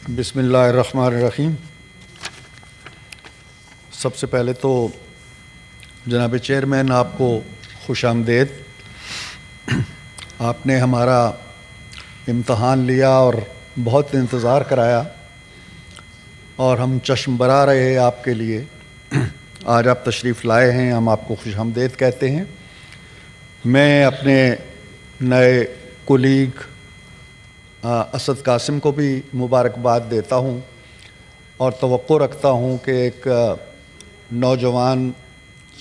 بسم اللہ الرحمن الرحیم۔ سب سے پہلے تو جناب چیئرمین آپ کو خوش آمدید۔ آپ نے ہمارا امتحان لیا اور بہت انتظار کرایا اور ہم چشم برا رہے ہیں آپ کے لیے۔ آج آپ تشریف لائے ہیں، ہم آپ کو خوش آمدید کہتے ہیں۔ میں اپنے نئے کولیگ اسد قاسم کو بھی مبارکباد دیتا ہوں اور توقع رکھتا ہوں کہ ایک نوجوان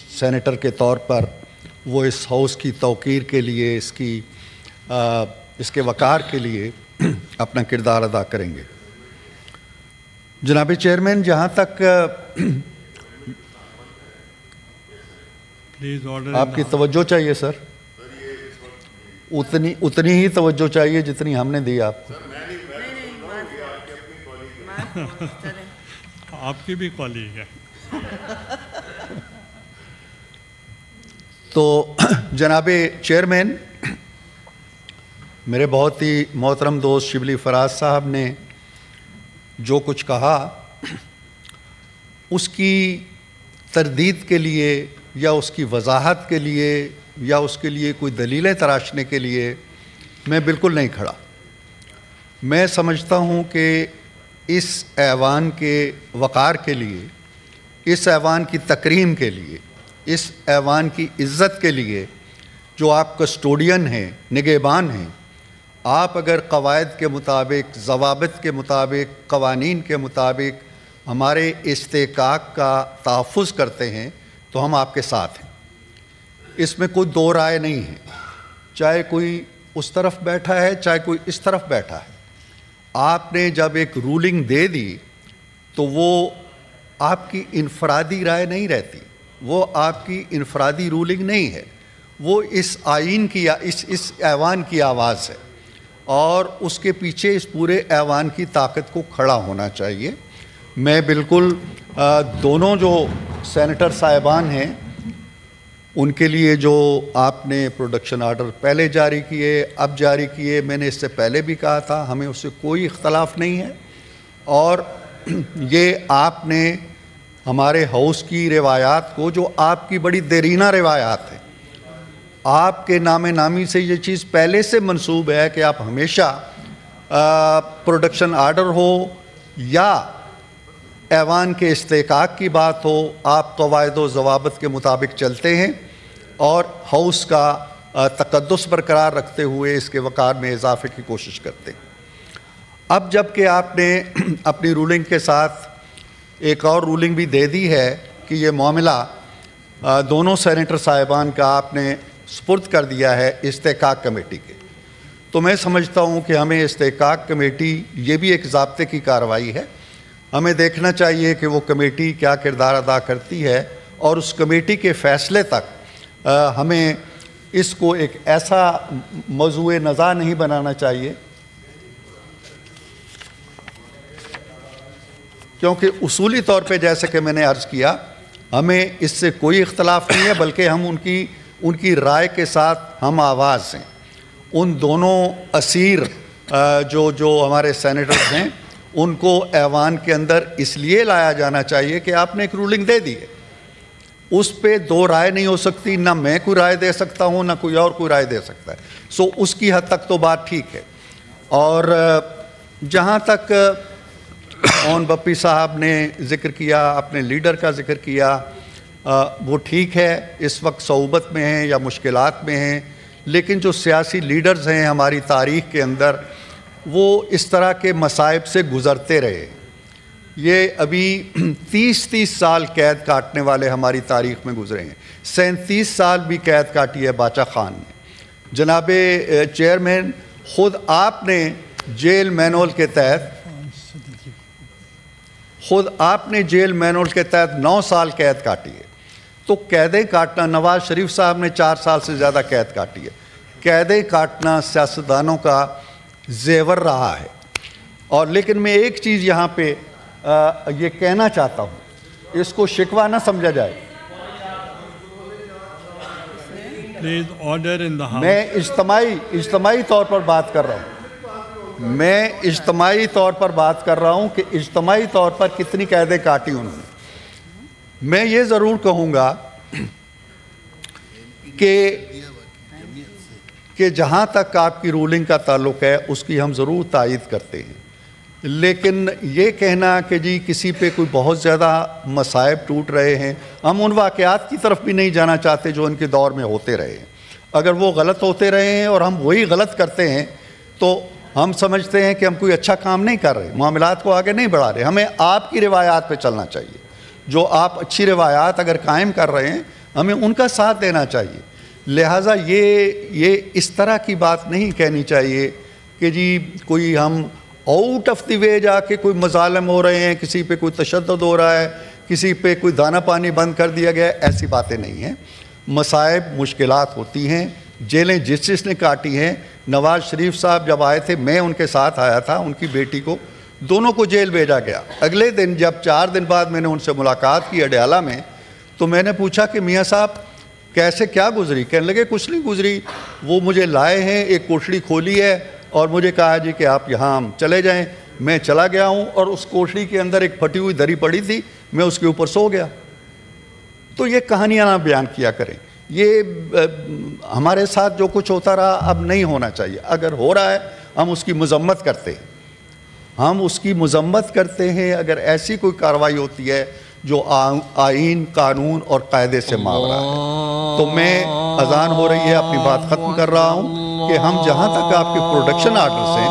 سینیٹر کے طور پر وہ اس ہاؤس کی توقیر کے لیے، اس کے وقار کے لیے اپنا کردار ادا کریں گے۔ جناب چیئرمین، جہاں تک آپ کی توجہ چاہیے سر، اتنی ہی توجہ چاہیے جتنی ہم نے دی آپ کو۔ آپ کی بھی کالیگ ہے۔ تو جناب چیئرمین، میرے بہت ہی محترم دوست شبلی فراز صاحب نے جو کچھ کہا، اس کی تردید کے لیے یا اس کی وضاحت کے لیے یا اس کے لیے کوئی دلیلیں تراشنے کے لیے میں بالکل نہیں کھڑا۔ میں سمجھتا ہوں کہ اس ایوان کے وقار کے لیے، اس ایوان کی تکریم کے لیے، اس ایوان کی عزت کے لیے جو آپ کسٹوڈین ہیں، نگہبان ہیں، آپ اگر قواعد کے مطابق، ضوابط کے مطابق، قوانین کے مطابق ہمارے استحقاق کا تحفظ کرتے ہیں تو ہم آپ کے ساتھ ہیں۔ اس میں کوئی دو رائے نہیں ہے، چاہے کوئی اس طرف بیٹھا ہے چاہے کوئی اس طرف بیٹھا ہے۔ آپ نے جب ایک رولنگ دے دی تو وہ آپ کی انفرادی رائے نہیں رہتی، وہ آپ کی انفرادی رولنگ نہیں ہے، وہ اس آئین کی، اس ایوان کی آواز ہے اور اس کے پیچھے اس پورے ایوان کی طاقت کو کھڑا ہونا چاہیے۔ میں بالکل دونوں جو سینیٹر صاحبان ہیں ان کے لیے جو آپ نے پروڈکشن آرڈر پہلے جاری کیے، اب جاری کیے، میں نے اس سے پہلے بھی کہا تھا، ہمیں اس سے کوئی اختلاف نہیں ہے۔ اور یہ آپ نے ہمارے ہاؤس کی روایات کو، جو آپ کی بڑی دیرینہ روایات ہیں، آپ کے نام نامی سے یہ چیز پہلے سے منسوب ہے کہ آپ ہمیشہ پروڈکشن آرڈر ہو یا ایوان کے استحقاق کی بات ہو، آپ قواعد و ضوابط کے مطابق چلتے ہیں اور ہاؤس کا تقدس برقرار رکھتے ہوئے اس کے وقار میں اضافے کی کوشش کرتے ہیں۔ اب جب کہ آپ نے اپنی رولنگ کے ساتھ ایک اور رولنگ بھی دے دی ہے کہ یہ معاملہ دونوں سینیٹر صاحبان کا آپ نے سپرد کر دیا ہے استحقاق کمیٹی کے، تو میں سمجھتا ہوں کہ ہمیں استحقاق کمیٹی، یہ بھی ایک ضابطے کی کارروائی ہے، ہمیں دیکھنا چاہیے کہ وہ کمیٹی کیا کردار ادا کرتی ہے اور اس کمیٹی کے فیصلے تک ہمیں اس کو ایک ایسا موضوع نزاع نہیں بنانا چاہیے، کیونکہ اصولی طور پہ جیسے کہ میں نے عرض کیا، ہمیں اس سے کوئی اختلاف نہیں ہے، بلکہ ہم ان کی رائے کے ساتھ ہم آواز ہیں۔ ان دونوں اسیر جو ہمارے سینیٹرز ہیں، ان کو ایوان کے اندر اس لیے لایا جانا چاہیے کہ آپ نے ایک رولنگ دے دی ہے، اس پہ دو رائے نہیں ہو سکتی، نہ میں کوئی رائے دے سکتا ہوں نہ کوئی اور کوئی رائے دے سکتا ہے۔ اس کی حد تک تو بات ٹھیک ہے۔ اور جہاں تک اون بپی صاحب نے ذکر کیا، اپنے لیڈر کا ذکر کیا، وہ ٹھیک ہے، اس وقت صعوبت میں ہیں یا مشکلات میں ہیں، لیکن جو سیاسی لیڈرز ہیں ہماری تاریخ کے اندر، وہ اس طرح کے مصائب سے گزرتے رہے۔ یہ ابھی 30 سال قید کاٹنے والے ہماری تاریخ میں گزرے ہیں، 37 سال بھی قید کاٹی ہے باچا خان نے۔ جناب چیئرمین، خود آپ نے جیل مینول کے تحت 9 سال قید کاٹی ہے، تو قیدیں کاٹنا، نواز شریف صاحب نے 4 سال سے زیادہ قید کاٹی ہے، قیدیں کاٹنا سیاستدانوں کا زیور رہا ہے۔ اور لیکن میں ایک چیز یہاں پہ یہ کہنا چاہتا ہوں، اس کو شکوہ نہ سمجھا جائے، میں اجتماعی طور پر بات کر رہا ہوں، میں اجتماعی طور پر بات کر رہا ہوں کہ اجتماعی طور پر کتنی قیدیں کاٹی انہوں نے. میں یہ ضرور کہوں گا کہ جہاں تک آپ کی رولنگ کا تعلق ہے اس کی ہم ضرور تائید کرتے ہیں، لیکن یہ کہنا کہ جی کسی پہ کوئی بہت زیادہ مصائب ٹوٹ رہے ہیں، ہم ان واقعات کی طرف بھی نہیں جانا چاہتے جو ان کے دور میں ہوتے رہے ہیں. اگر وہ غلط ہوتے رہے ہیں اور ہم وہی غلط کرتے ہیں تو ہم سمجھتے ہیں کہ ہم کوئی اچھا کام نہیں کر رہے، معاملات کو آگے نہیں بڑھا رہے. ہمیں آپ کی روایات پہ چلنا چاہیے. جو آپ اچھی روایات اگر قائم کر رہے ہیں ہمیں ان کا ساتھ دینا چاہیے. لہٰذا یہ اس طرح کی بات نہیں کہنی چاہیے کہ جی کوئی ہم آؤٹ آف دی وے جا کے کوئی مظالم ہو رہے ہیں، کسی پہ کوئی تشدد ہو رہا ہے، کسی پہ کوئی دانہ پانی بند کر دیا گیا ہے. ایسی باتیں نہیں ہیں. مصائب مشکلات ہوتی ہیں، جیلیں جس نے کاٹی ہیں. نواز شریف صاحب جب آئے تھے میں ان کے ساتھ آیا تھا، ان کی بیٹی کو دونوں کو جیل بھیجا گیا. اگلے دن جب 4 دن بعد میں نے ان سے ملاقات کی اڈیالہ میں تو میں نے پوچھا کہ میاں صاحب کیسے کیا گزری؟ کہنے لگے کچھ نہیں گزری، وہ مجھے لائے ہیں، ایک کوٹڑی کھولی ہے اور مجھے کہا جی کہ آپ یہاں چلے جائیں. میں چلا گیا ہوں اور اس کوٹڑی کے اندر ایک پھٹی ہوئی دری پڑی تھی، میں اس کے اوپر سو گیا. تو یہ کہانیاں نہ بیان کیا کریں. یہ ہمارے ساتھ جو کچھ ہوتا رہا اب نہیں ہونا چاہیے. اگر ہو رہا ہے ہم اس کی مذمت کرتے ہیں، ہم اس کی مذمت کرتے ہیں. اگر ایسی کوئی کارروائی ہوتی ہے جو آئین، قانون اور قاعدے سے ماورا ہے. تو میں اذان ہو رہی ہے، اپنی بات ختم کر رہا ہوں کہ ہم جہاں تک آپ کے پروڈکشن آرڈرز ہیں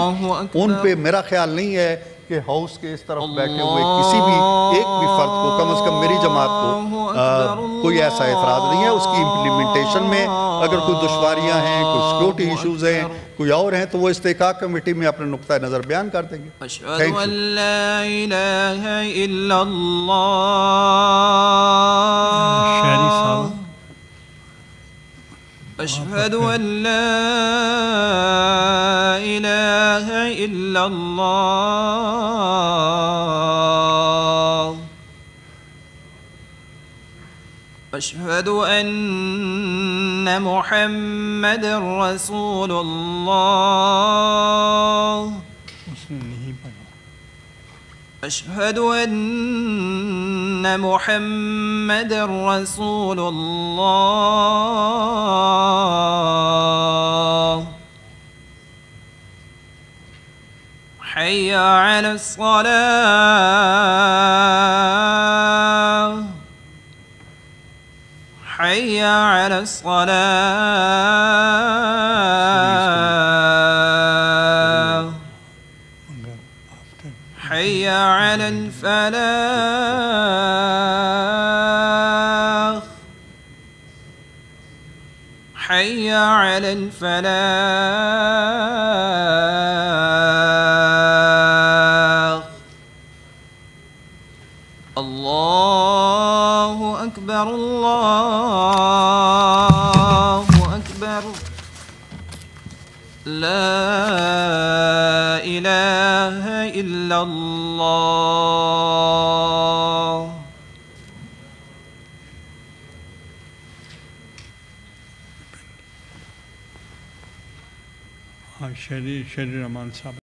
ان پہ میرا خیال نہیں ہے کہ ہاؤس کے اس طرف بیٹھے ہوئے کسی بھی ایک بھی فرد کو، کم از کم میری جماعت کو کوئی ایسا اعتراض نہیں ہے. اس کی امپلیمنٹیشن میں اگر کوئی دشواریاں ہیں، کوئی سیکورٹی ایشوز ہیں، کوئی اور ہیں تو وہ استحقاق کمیٹی میں اپنے نقطہ نظر بیان کر دیں گے. اشہد ان لا الہ الا اللہ اشہد ان لا الہ الا اللہ اشہد ان محمد رسول اللہ اشہد ان محمد رسول اللہ حی علی الصلاة حی علی الصلاة حی علی الفلاح حی علی الفلاح. اللہ اکبر اللہ اکبر لا الہ الا اللہ. شہری رحمان صاحب